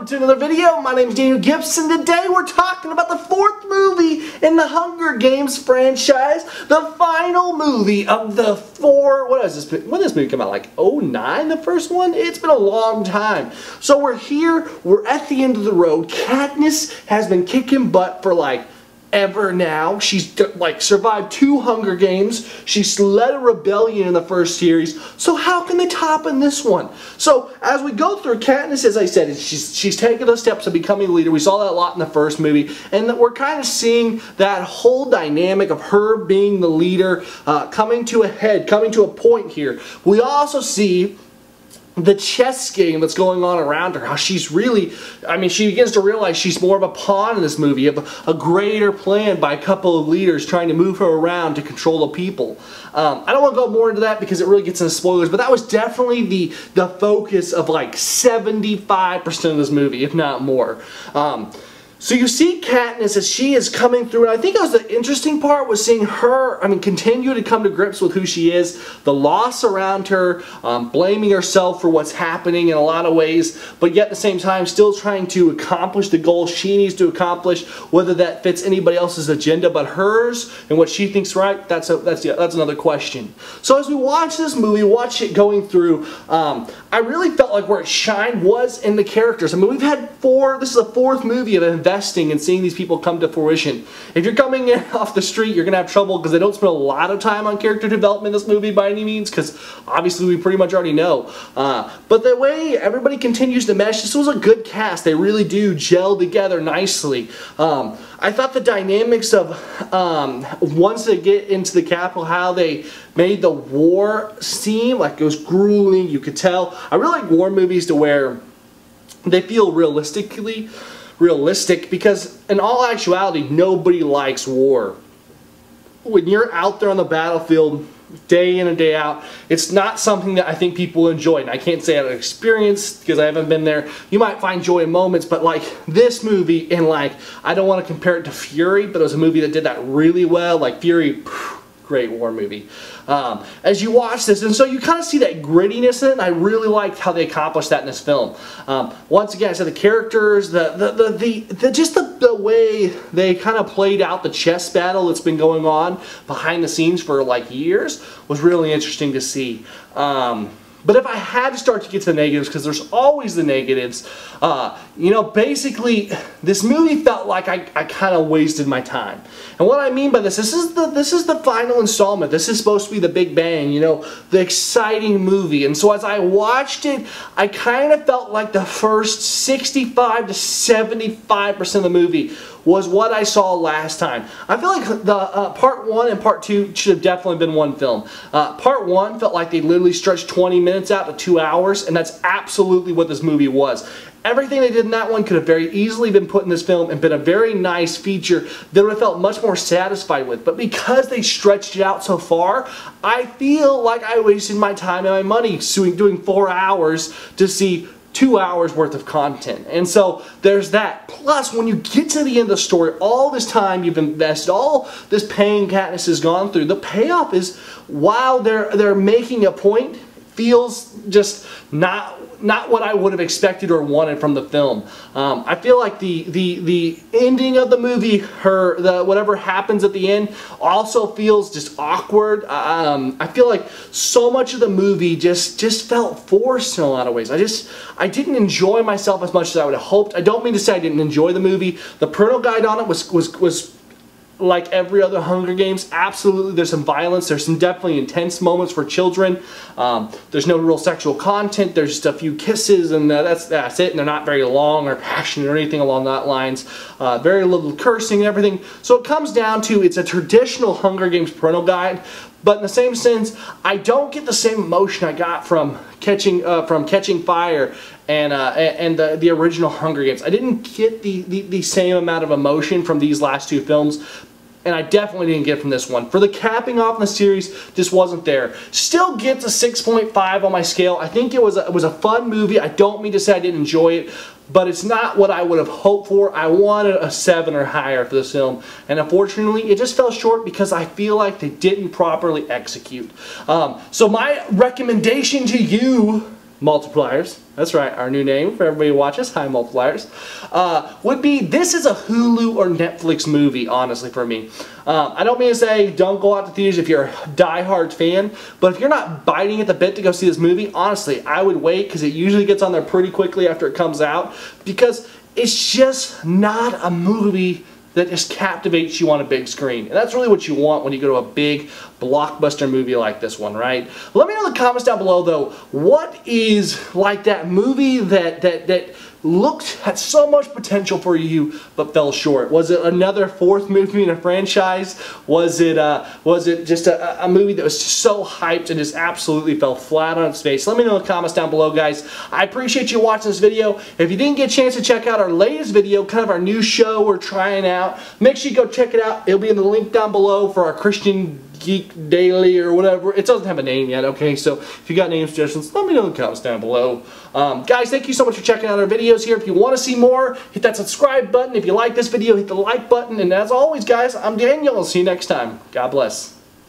to another video. My name is Daniel Gibson. Today we're talking about the fourth movie in the Hunger Games franchise. The final movie of the four, when did this movie come out? Like 2009, the first one? It's been a long time. So we're here, we're at the end of the road. Katniss has been kicking butt for like ever now. She's like survived 2 Hunger Games. She's led a rebellion in the first series. So how can they top in this one? So as we go through, Katniss, as I said, she's taken those steps of becoming a leader. We saw that a lot in the first movie, and that we're kind of seeing that whole dynamic of her being the leader coming to a head, coming to a point here. We also see the chess game that's going on around her, how she's really, she begins to realize she's more of a pawn in this movie, of a greater plan by a couple of leaders trying to move her around to control the people. I don't want to go more into that because it really gets into spoilers, but that was definitely the focus of like 75% of this movie, if not more. So you see Katniss as she is coming through, and I think that was the interesting part, was seeing her, continue to come to grips with who she is, the loss around her, blaming herself for what's happening in a lot of ways, but yet at the same time still trying to accomplish the goals she needs to accomplish, whether that fits anybody else's agenda but hers, and what she thinks right, that's another question. So as we watch this movie, watch it going through, I really felt like where it shined was in the characters. We've had this is the 4th movie of investing and seeing these people come to fruition. If you're coming in off the street, you're going to have trouble because they don't spend a lot of time on character development in this movie by any means, because obviously we pretty much already know. But the way everybody continues to mesh, this was a good cast. They really do gel together nicely. I thought the dynamics of once they get into the capital, how they made the war seem like it was grueling, you could tell. I really like war movies to where they feel realistic, because in all actuality nobody likes war. When you're out there on the battlefield day in and day out, it's not something that I think people enjoy. And I can't say out of experience because I haven't been there. You might find joy in moments, but like this movie, and like, I don't want to compare it to Fury, but it was a movie that did that really well. Like Fury, great war movie. As you watch this, and so you kind of see that grittiness in it, and I really liked how they accomplished that in this film. Once again, I said the characters, just the way they kind of played out the chess battle that's been going on behind the scenes for like years was really interesting to see. But if I had to start to get to the negatives, because there's always the negatives, basically this movie felt like I kind of wasted my time. And what I mean by this is the final installment. This is supposed to be the big bang, the exciting movie. And so as I watched it, I kind of felt like the first 65 to 75% of the movie was what I saw last time. I feel like the part 1 and part 2 should have definitely been one film. Part 1 felt like they literally stretched 20 minutes out to 2 hours, and that's absolutely what this movie was. Everything they did in that one could have very easily been put in this film and been a very nice feature that would have felt much more satisfied with. But because they stretched it out so far, I feel like I wasted my time and my money doing 4 hours to see 2 hours worth of content. And so there's that. Plus, when you get to the end of the story, all this time you've invested, all this pain Katniss has gone through, the payoff is, while they're making a point, feels just not what I would have expected or wanted from the film. I feel like the ending of the movie, whatever happens at the end, also feels just awkward. I feel like so much of the movie just felt forced in a lot of ways. I didn't enjoy myself as much as I would have hoped. I don't mean to say I didn't enjoy the movie. The parental guide on it was like every other Hunger Games. Absolutely, there's some violence, there's some definitely intense moments for children. There's no real sexual content, there's just a few kisses, and that's it, and they're not very long or passionate or anything along that lines. Very little cursing and everything. So it comes down to, it's a traditional Hunger Games parental guide, but in the same sense, I don't get the same emotion I got from Catching Fire and the original Hunger Games. I didn't get the same amount of emotion from these last 2 films, and I definitely didn't get it from this one. For the capping off in the series, just wasn't there. Still gets a 6.5 on my scale. I think it was a fun movie. I don't mean to say I didn't enjoy it, but it's not what I would have hoped for. I wanted a 7 or higher for this film, and unfortunately it just fell short because I feel like they didn't properly execute. So my recommendation to you Multipliers, that's right, our new name for everybody who watches, hi Multipliers, would be, this is a Hulu or Netflix movie, honestly, for me. I don't mean to say don't go out to theaters if you're a diehard fan, but if you're not biting at the bit to go see this movie, honestly, I would wait, because it usually gets on there pretty quickly after it comes out, because it's just not a movie that just captivates you on a big screen. And that's really what you want when you go to a big blockbuster movie like this one, right? Let me know in the comments down below, though, what is like that movie that had so much potential for you but fell short? Was it another fourth movie in a franchise? Was it just a movie that was just so hyped and just absolutely fell flat on its face? Let me know in the comments down below, guys. I appreciate you watching this video. If you didn't get a chance to check out our latest video, kind of our new show we're trying out, make sure you go check it out. It'll be in the link down below for our Christian Geek Daily or whatever. It doesn't have a name yet, okay? So if you got name suggestions, let me know in the comments down below. Guys, thank you so much for checking out our videos here. If you want to see more, hit that subscribe button. If you like this video, hit the like button. And as always, guys, I'm Daniel. I'll see you next time. God bless.